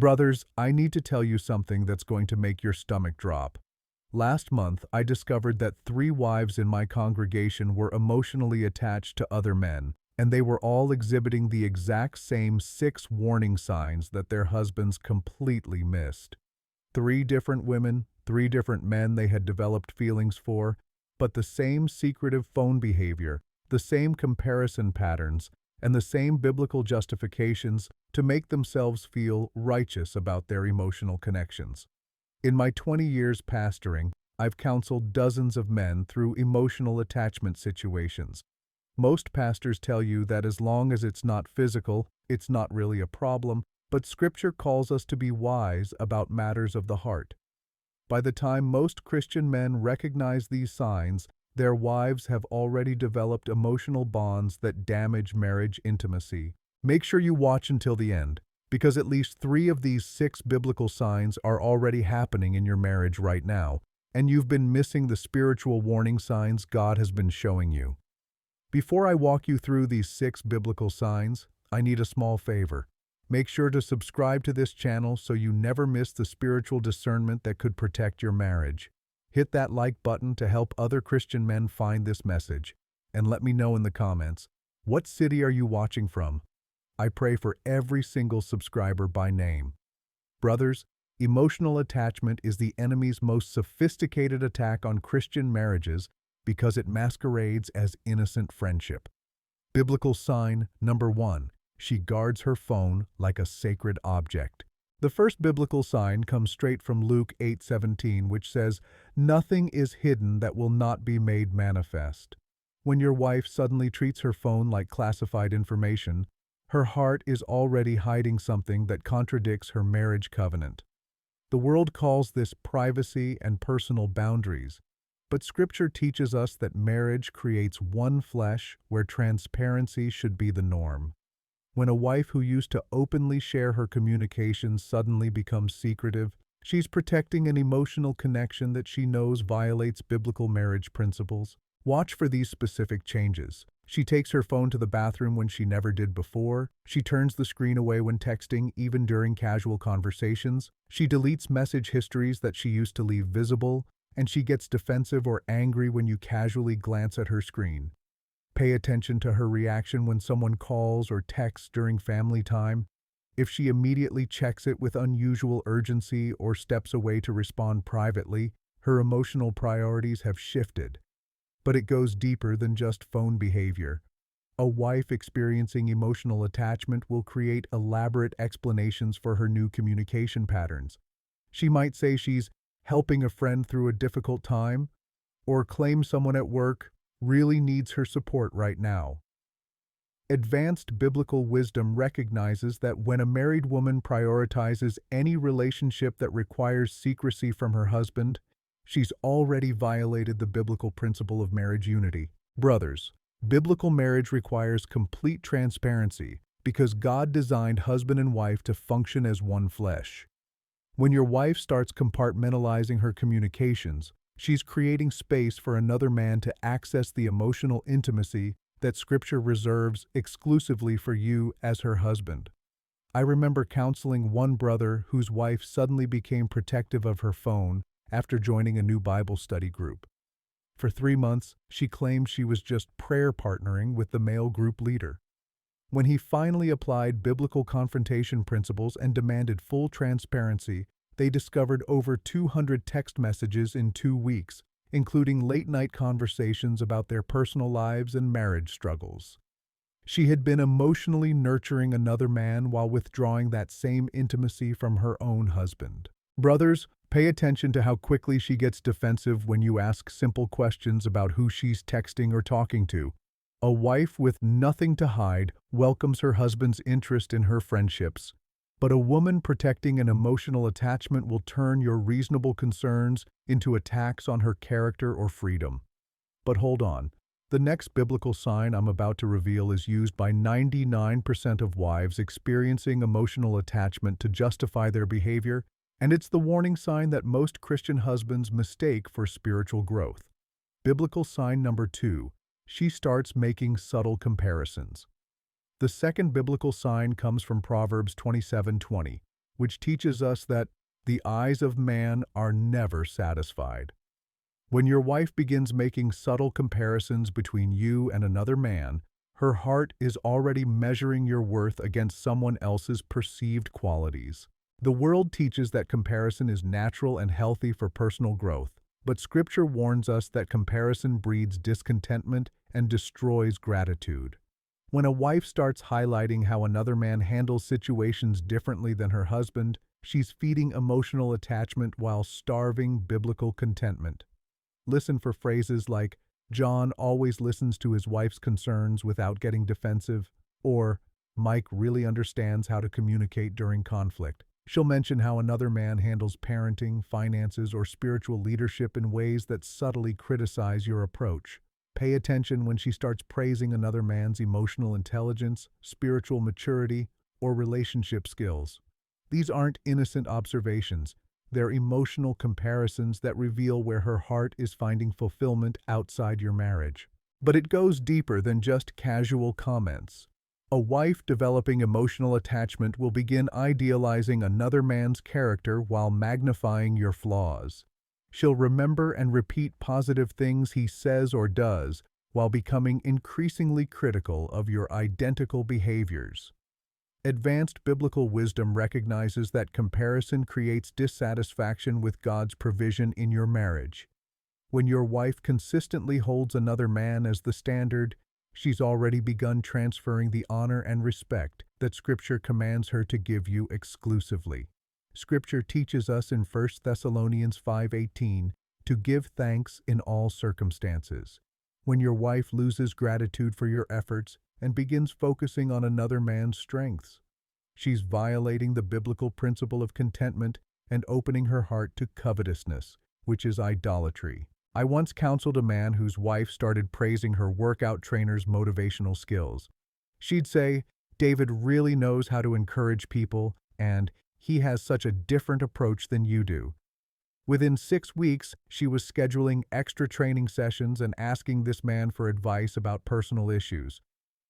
Brothers, I need to tell you something that's going to make your stomach drop. Last month, I discovered that 3 wives in my congregation were emotionally attached to other men, and they were all exhibiting the exact same 6 warning signs that their husbands completely missed. 3 different women, 3 different men they had developed feelings for, but the same secretive phone behavior, the same comparison patterns, and the same biblical justifications to make themselves feel righteous about their emotional connections. In my 20 years pastoring, I've counseled dozens of men through emotional attachment situations. Most pastors tell you that as long as it's not physical, it's not really a problem, but Scripture calls us to be wise about matters of the heart. By the time most Christian men recognize these signs, their wives have already developed emotional bonds that damage marriage intimacy. Make sure you watch until the end, because at least 3 of these 6 biblical signs are already happening in your marriage right now, and you've been missing the spiritual warning signs God has been showing you. Before I walk you through these 6 biblical signs, I need a small favor. Make sure to subscribe to this channel so you never miss the spiritual discernment that could protect your marriage. Hit that like button to help other Christian men find this message. And let me know in the comments, what city are you watching from? I pray for every single subscriber by name. Brothers, emotional attachment is the enemy's most sophisticated attack on Christian marriages because it masquerades as innocent friendship. Biblical sign number 1. She guards her phone like a sacred object. The first biblical sign comes straight from Luke 8:17, which says, "Nothing is hidden that will not be made manifest." When your wife suddenly treats her phone like classified information, her heart is already hiding something that contradicts her marriage covenant. The world calls this privacy and personal boundaries, but Scripture teaches us that marriage creates one flesh where transparency should be the norm. When a wife who used to openly share her communications suddenly becomes secretive, she's protecting an emotional connection that she knows violates biblical marriage principles. Watch for these specific changes. She takes her phone to the bathroom when she never did before. She turns the screen away when texting, even during casual conversations. She deletes message histories that she used to leave visible, and she gets defensive or angry when you casually glance at her screen. Pay attention to her reaction when someone calls or texts during family time. If she immediately checks it with unusual urgency or steps away to respond privately, her emotional priorities have shifted. But it goes deeper than just phone behavior. A wife experiencing emotional attachment will create elaborate explanations for her new communication patterns. She might say she's helping a friend through a difficult time, or claim someone at work really needs her support right now. Advanced biblical wisdom recognizes that when a married woman prioritizes any relationship that requires secrecy from her husband, she's already violated the biblical principle of marriage unity. Brothers, biblical marriage requires complete transparency because God designed husband and wife to function as one flesh. When your wife starts compartmentalizing her communications, she's creating space for another man to access the emotional intimacy that Scripture reserves exclusively for you as her husband. I remember counseling one brother whose wife suddenly became protective of her phone after joining a new Bible study group. For 3 months, she claimed she was just prayer partnering with the male group leader. When he finally applied biblical confrontation principles and demanded full transparency, they discovered over 200 text messages in 2 weeks, including late-night conversations about their personal lives and marriage struggles. She had been emotionally nurturing another man while withdrawing that same intimacy from her own husband. Brothers, pay attention to how quickly she gets defensive when you ask simple questions about who she's texting or talking to. A wife with nothing to hide welcomes her husband's interest in her friendships, but a woman protecting an emotional attachment will turn your reasonable concerns into attacks on her character or freedom. But hold on. The next biblical sign I'm about to reveal is used by 99% of wives experiencing emotional attachment to justify their behavior, and it's the warning sign that most Christian husbands mistake for spiritual growth. Biblical sign number 2. She starts making subtle comparisons. The second biblical sign comes from Proverbs 27:20. which teaches us that the eyes of man are never satisfied. When your wife begins making subtle comparisons between you and another man, her heart is already measuring your worth against someone else's perceived qualities. The world teaches that comparison is natural and healthy for personal growth, but Scripture warns us that comparison breeds discontentment and destroys gratitude. When a wife starts highlighting how another man handles situations differently than her husband, she's feeding emotional attachment while starving biblical contentment. Listen for phrases like, "John always listens to his wife's concerns without getting defensive," or "Mike really understands how to communicate during conflict." She'll mention how another man handles parenting, finances, or spiritual leadership in ways that subtly criticize your approach. Pay attention when she starts praising another man's emotional intelligence, spiritual maturity, or relationship skills. These aren't innocent observations. They're emotional comparisons that reveal where her heart is finding fulfillment outside your marriage. But it goes deeper than just casual comments. A wife developing emotional attachment will begin idealizing another man's character while magnifying your flaws. She'll remember and repeat positive things he says or does, while becoming increasingly critical of your identical behaviors. Advanced biblical wisdom recognizes that comparison creates dissatisfaction with God's provision in your marriage. When your wife consistently holds another man as the standard, she's already begun transferring the honor and respect that Scripture commands her to give you exclusively. Scripture teaches us in 1 Thessalonians 5:18 to give thanks in all circumstances. When your wife loses gratitude for your efforts and begins focusing on another man's strengths, she's violating the biblical principle of contentment and opening her heart to covetousness, which is idolatry. I once counseled a man whose wife started praising her workout trainer's motivational skills. She'd say, "David really knows how to encourage people, and he has such a different approach than you do." Within 6 weeks, she was scheduling extra training sessions and asking this man for advice about personal issues.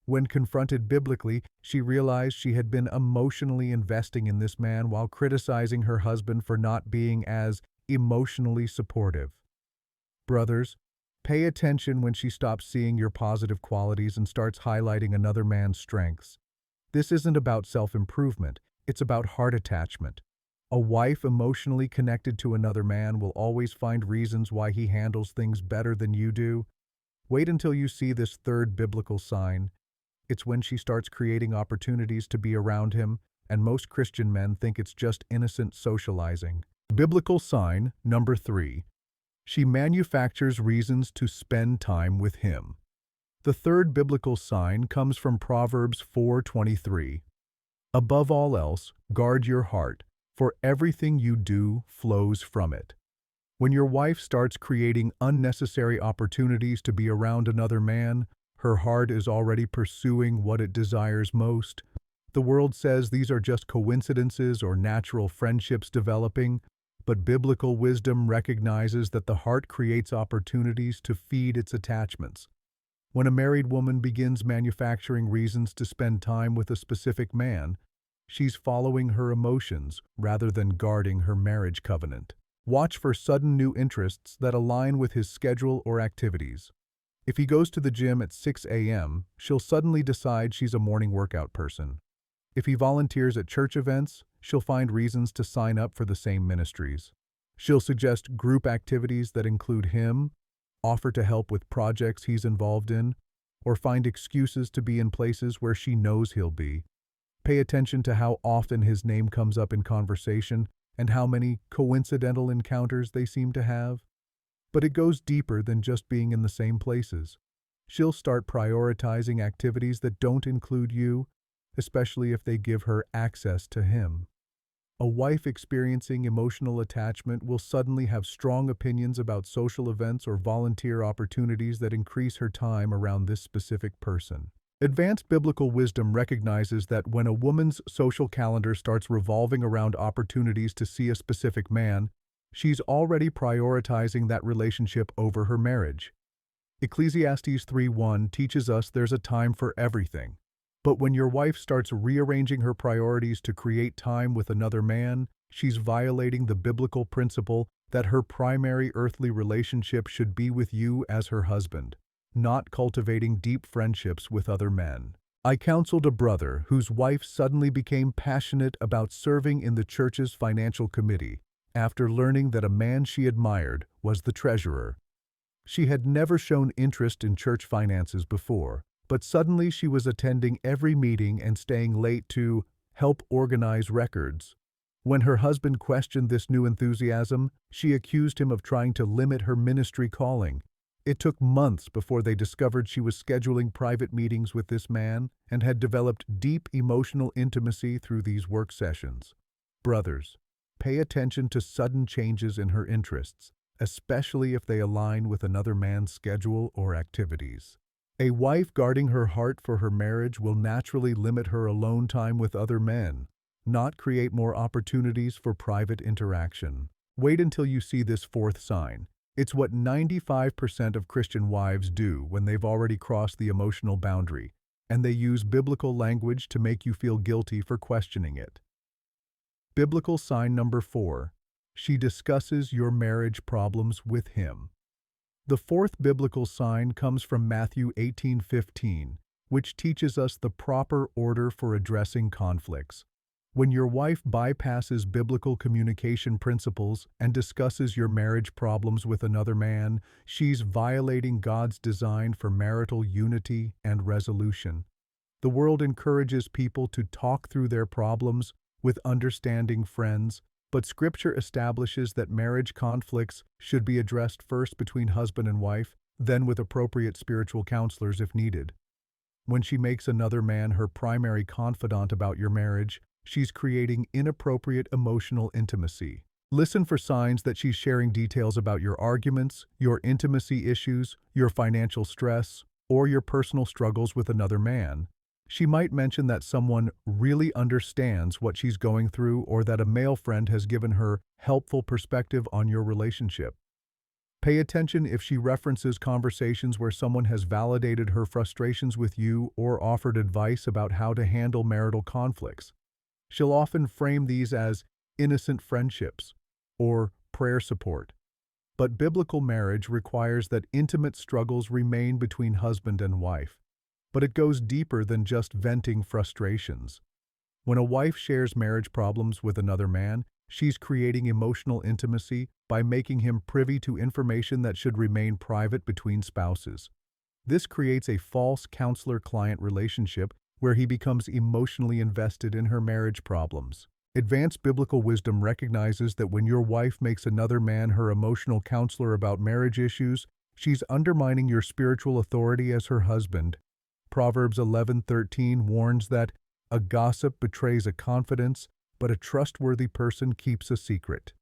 When confronted biblically, she realized she had been emotionally investing in this man while criticizing her husband for not being as emotionally supportive. Brothers, pay attention when she stops seeing your positive qualities and starts highlighting another man's strengths. This isn't about self-improvement, it's about heart attachment. A wife emotionally connected to another man will always find reasons why he handles things better than you do. Wait until you see this third biblical sign. It's when she starts creating opportunities to be around him, and most Christian men think it's just innocent socializing. Biblical sign number 3. She manufactures reasons to spend time with him. The third biblical sign comes from Proverbs 4:23. "Above all else, guard your heart, for everything you do flows from it." When your wife starts creating unnecessary opportunities to be around another man, her heart is already pursuing what it desires most. The world says these are just coincidences or natural friendships developing, but biblical wisdom recognizes that the heart creates opportunities to feed its attachments. When a married woman begins manufacturing reasons to spend time with a specific man, she's following her emotions rather than guarding her marriage covenant. Watch for sudden new interests that align with his schedule or activities. If he goes to the gym at 6 a.m., she'll suddenly decide she's a morning workout person. If he volunteers at church events, she'll find reasons to sign up for the same ministries. She'll suggest group activities that include him, offer to help with projects he's involved in, or find excuses to be in places where she knows he'll be. Pay attention to how often his name comes up in conversation and how many coincidental encounters they seem to have. But it goes deeper than just being in the same places. She'll start prioritizing activities that don't include you, especially if they give her access to him. A wife experiencing emotional attachment will suddenly have strong opinions about social events or volunteer opportunities that increase her time around this specific person. Advanced biblical wisdom recognizes that when a woman's social calendar starts revolving around opportunities to see a specific man, she's already prioritizing that relationship over her marriage. Ecclesiastes 3:1 teaches us there's a time for everything. But when your wife starts rearranging her priorities to create time with another man, she's violating the biblical principle that her primary earthly relationship should be with you as her husband, not cultivating deep friendships with other men. I counseled a brother whose wife suddenly became passionate about serving in the church's financial committee after learning that a man she admired was the treasurer. She had never shown interest in church finances before, but suddenly she was attending every meeting and staying late to help organize records. When her husband questioned this new enthusiasm, she accused him of trying to limit her ministry calling. It took months before they discovered she was scheduling private meetings with this man and had developed deep emotional intimacy through these work sessions. Brothers, pay attention to sudden changes in her interests, especially if they align with another man's schedule or activities. A wife guarding her heart for her marriage will naturally limit her alone time with other men, not create more opportunities for private interaction. Wait until you see this fourth sign. It's what 95% of Christian wives do when they've already crossed the emotional boundary, and they use biblical language to make you feel guilty for questioning it. Biblical sign number 4. She discusses your marriage problems with him. The fourth biblical sign comes from Matthew 18:15, which teaches us the proper order for addressing conflicts. When your wife bypasses biblical communication principles and discusses your marriage problems with another man, she's violating God's design for marital unity and resolution. The world encourages people to talk through their problems with understanding friends, but Scripture establishes that marriage conflicts should be addressed first between husband and wife, then with appropriate spiritual counselors if needed. When she makes another man her primary confidant about your marriage, she's creating inappropriate emotional intimacy. Listen for signs that she's sharing details about your arguments, your intimacy issues, your financial stress, or your personal struggles with another man. She might mention that someone really understands what she's going through or that a male friend has given her helpful perspective on your relationship. Pay attention if she references conversations where someone has validated her frustrations with you or offered advice about how to handle marital conflicts. She'll often frame these as innocent friendships or prayer support. But biblical marriage requires that intimate struggles remain between husband and wife. But it goes deeper than just venting frustrations. When a wife shares marriage problems with another man, she's creating emotional intimacy by making him privy to information that should remain private between spouses. This creates a false counselor-client relationship where he becomes emotionally invested in her marriage problems. Advanced biblical wisdom recognizes that when your wife makes another man her emotional counselor about marriage issues, she's undermining your spiritual authority as her husband. Proverbs 11:13 warns that a gossip betrays a confidence, but a trustworthy person keeps a secret.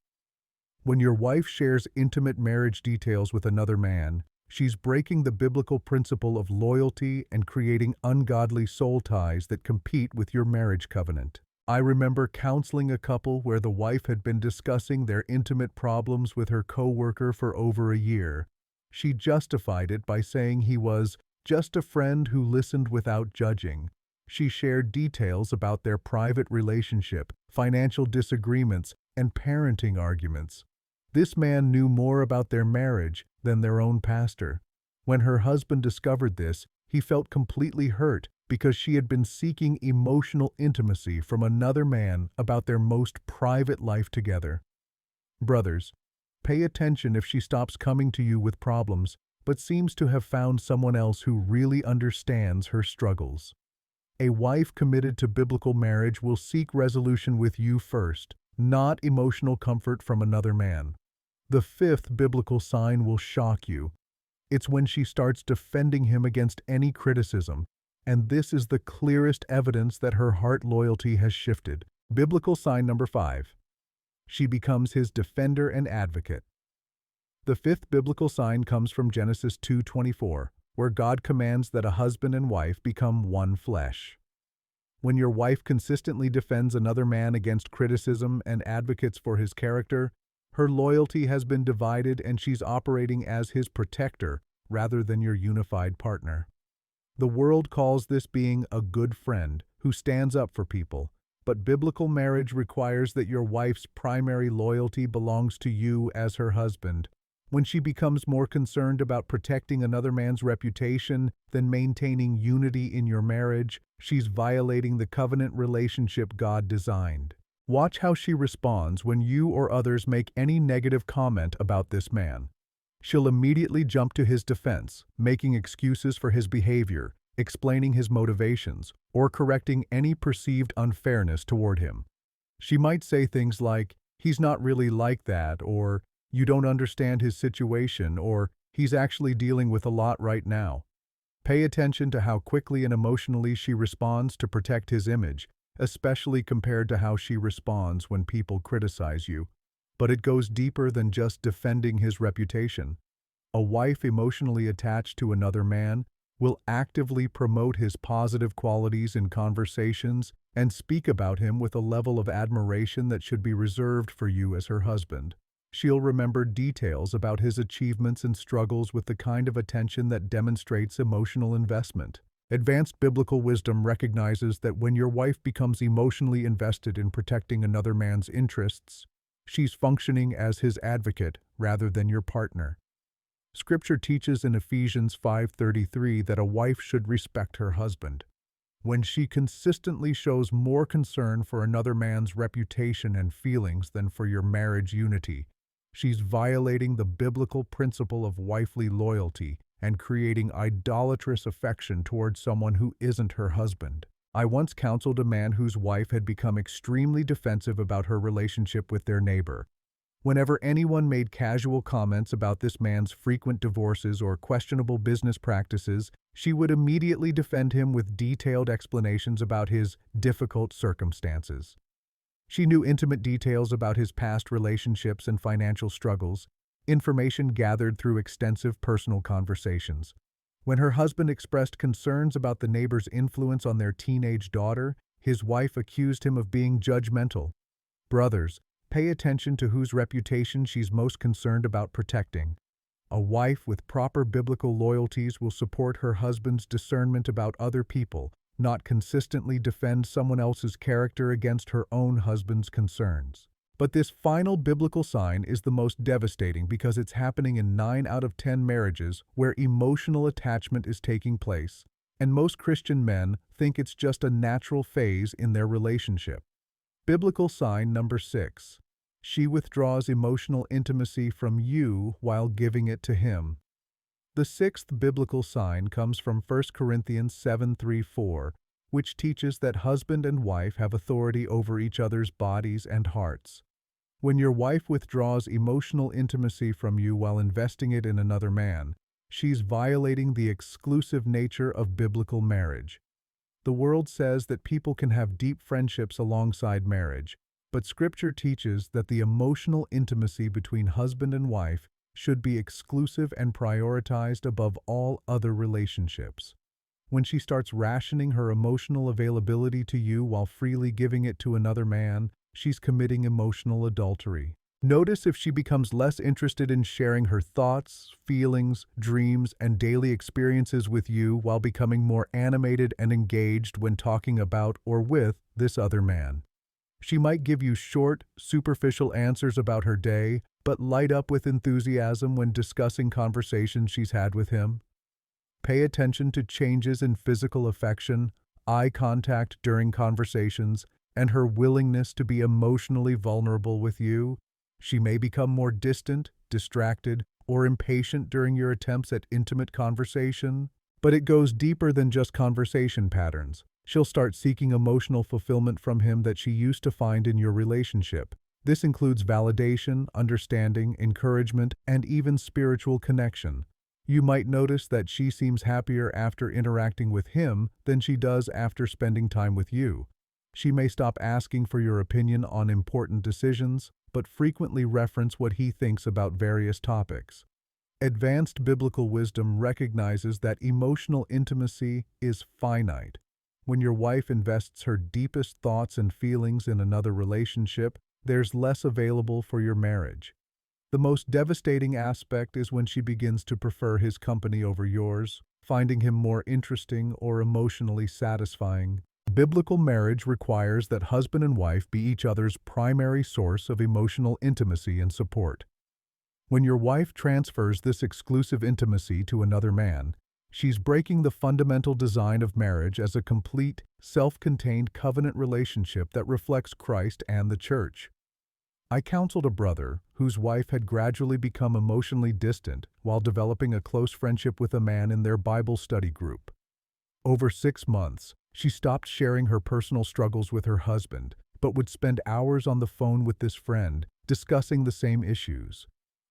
When your wife shares intimate marriage details with another man, she's breaking the biblical principle of loyalty and creating ungodly soul ties that compete with your marriage covenant. I remember counseling a couple where the wife had been discussing their intimate problems with her coworker for over a year. She justified it by saying he was just a friend who listened without judging. She shared details about their private relationship, financial disagreements, and parenting arguments. This man knew more about their marriage than their own pastor. When her husband discovered this, he felt completely hurt because she had been seeking emotional intimacy from another man about their most private life together. Brothers, pay attention if she stops coming to you with problems, but seems to have found someone else who really understands her struggles. A wife committed to biblical marriage will seek resolution with you first, not emotional comfort from another man. The fifth biblical sign will shock you. It's when she starts defending him against any criticism, and this is the clearest evidence that her heart loyalty has shifted. Biblical sign number 5. She becomes his defender and advocate. The fifth biblical sign comes from Genesis 2:24, where God commands that a husband and wife become one flesh. When your wife consistently defends another man against criticism and advocates for his character, her loyalty has been divided and she's operating as his protector rather than your unified partner. The world calls this being a good friend who stands up for people, but biblical marriage requires that your wife's primary loyalty belongs to you as her husband. When she becomes more concerned about protecting another man's reputation than maintaining unity in your marriage, she's violating the covenant relationship God designed. Watch how she responds when you or others make any negative comment about this man. She'll immediately jump to his defense, making excuses for his behavior, explaining his motivations, or correcting any perceived unfairness toward him. She might say things like, "He's not really like that," or "You don't understand his situation," or "He's actually dealing with a lot right now." Pay attention to how quickly and emotionally she responds to protect his image, especially compared to how she responds when people criticize you. But it goes deeper than just defending his reputation. A wife emotionally attached to another man will actively promote his positive qualities in conversations and speak about him with a level of admiration that should be reserved for you as her husband. She'll remember details about his achievements and struggles with the kind of attention that demonstrates emotional investment. Advanced biblical wisdom recognizes that when your wife becomes emotionally invested in protecting another man's interests, she's functioning as his advocate rather than your partner. Scripture teaches in Ephesians 5:33 that a wife should respect her husband. When she consistently shows more concern for another man's reputation and feelings than for your marriage unity, she's violating the biblical principle of wifely loyalty and creating idolatrous affection towards someone who isn't her husband. I once counseled a man whose wife had become extremely defensive about her relationship with their neighbor. Whenever anyone made casual comments about this man's frequent divorces or questionable business practices, she would immediately defend him with detailed explanations about his difficult circumstances. She knew intimate details about his past relationships and financial struggles, information gathered through extensive personal conversations. When her husband expressed concerns about the neighbor's influence on their teenage daughter, his wife accused him of being judgmental. Brothers, pay attention to whose reputation she's most concerned about protecting. A wife with proper biblical loyalties will support her husband's discernment about other people, not consistently defend someone else's character against her own husband's concerns. But this final biblical sign is the most devastating because it's happening in 9 out of 10 marriages where emotional attachment is taking place, and most Christian men think it's just a natural phase in their relationship. Biblical sign number 6. She withdraws emotional intimacy from you while giving it to him. The 6th biblical sign comes from 1 Corinthians 7:3-4, which teaches that husband and wife have authority over each other's bodies and hearts. When your wife withdraws emotional intimacy from you while investing it in another man, she's violating the exclusive nature of biblical marriage. The world says that people can have deep friendships alongside marriage, but Scripture teaches that the emotional intimacy between husband and wife should be exclusive and prioritized above all other relationships. When she starts rationing her emotional availability to you while freely giving it to another man, she's committing emotional adultery. Notice if she becomes less interested in sharing her thoughts, feelings, dreams, and daily experiences with you while becoming more animated and engaged when talking about or with this other man. She might give you short, superficial answers about her day, but light up with enthusiasm when discussing conversations she's had with him. Pay attention to changes in physical affection, eye contact during conversations, and her willingness to be emotionally vulnerable with you. She may become more distant, distracted, or impatient during your attempts at intimate conversation. But it goes deeper than just conversation patterns. She'll start seeking emotional fulfillment from him that she used to find in your relationship. This includes validation, understanding, encouragement, and even spiritual connection. You might notice that she seems happier after interacting with him than she does after spending time with you. She may stop asking for your opinion on important decisions, but frequently reference what he thinks about various topics. Advanced biblical wisdom recognizes that emotional intimacy is finite. When your wife invests her deepest thoughts and feelings in another relationship, there's less available for your marriage. The most devastating aspect is when she begins to prefer his company over yours, finding him more interesting or emotionally satisfying. Biblical marriage requires that husband and wife be each other's primary source of emotional intimacy and support. When your wife transfers this exclusive intimacy to another man, she's breaking the fundamental design of marriage as a complete, self-contained covenant relationship that reflects Christ and the Church. I counseled a brother whose wife had gradually become emotionally distant while developing a close friendship with a man in their Bible study group. Over 6 months, she stopped sharing her personal struggles with her husband, but would spend hours on the phone with this friend, discussing the same issues.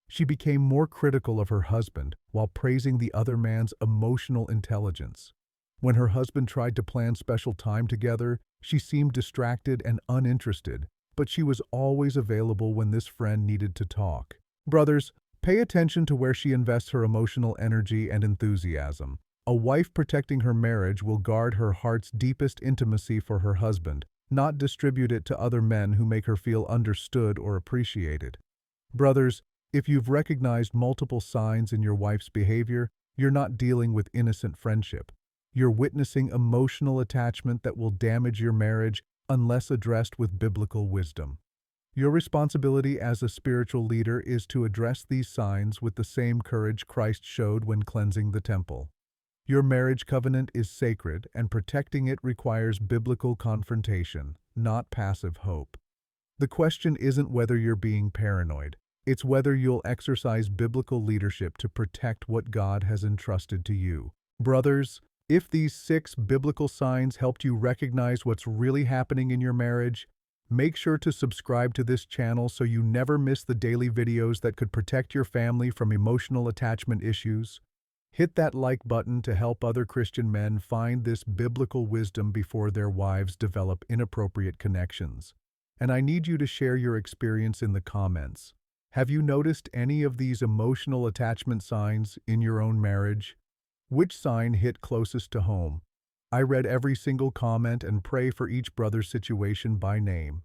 She became more critical of her husband while praising the other man's emotional intelligence. When her husband tried to plan special time together, she seemed distracted and uninterested, but she was always available when this friend needed to talk. Brothers, pay attention to where she invests her emotional energy and enthusiasm. A wife protecting her marriage will guard her heart's deepest intimacy for her husband, not distribute it to other men who make her feel understood or appreciated. Brothers, if you've recognized multiple signs in your wife's behavior, you're not dealing with innocent friendship. You're witnessing emotional attachment that will damage your marriage unless addressed with biblical wisdom. Your responsibility as a spiritual leader is to address these signs with the same courage Christ showed when cleansing the temple. Your marriage covenant is sacred, and protecting it requires biblical confrontation, not passive hope. The question isn't whether you're being paranoid. It's whether you'll exercise biblical leadership to protect what God has entrusted to you. Brothers, if these 6 biblical signs helped you recognize what's really happening in your marriage, make sure to subscribe to this channel so you never miss the daily videos that could protect your family from emotional attachment issues. Hit that like button to help other Christian men find this biblical wisdom before their wives develop inappropriate connections. And I need you to share your experience in the comments. Have you noticed any of these emotional attachment signs in your own marriage? Which sign hit closest to home? I read every single comment and pray for each brother's situation by name.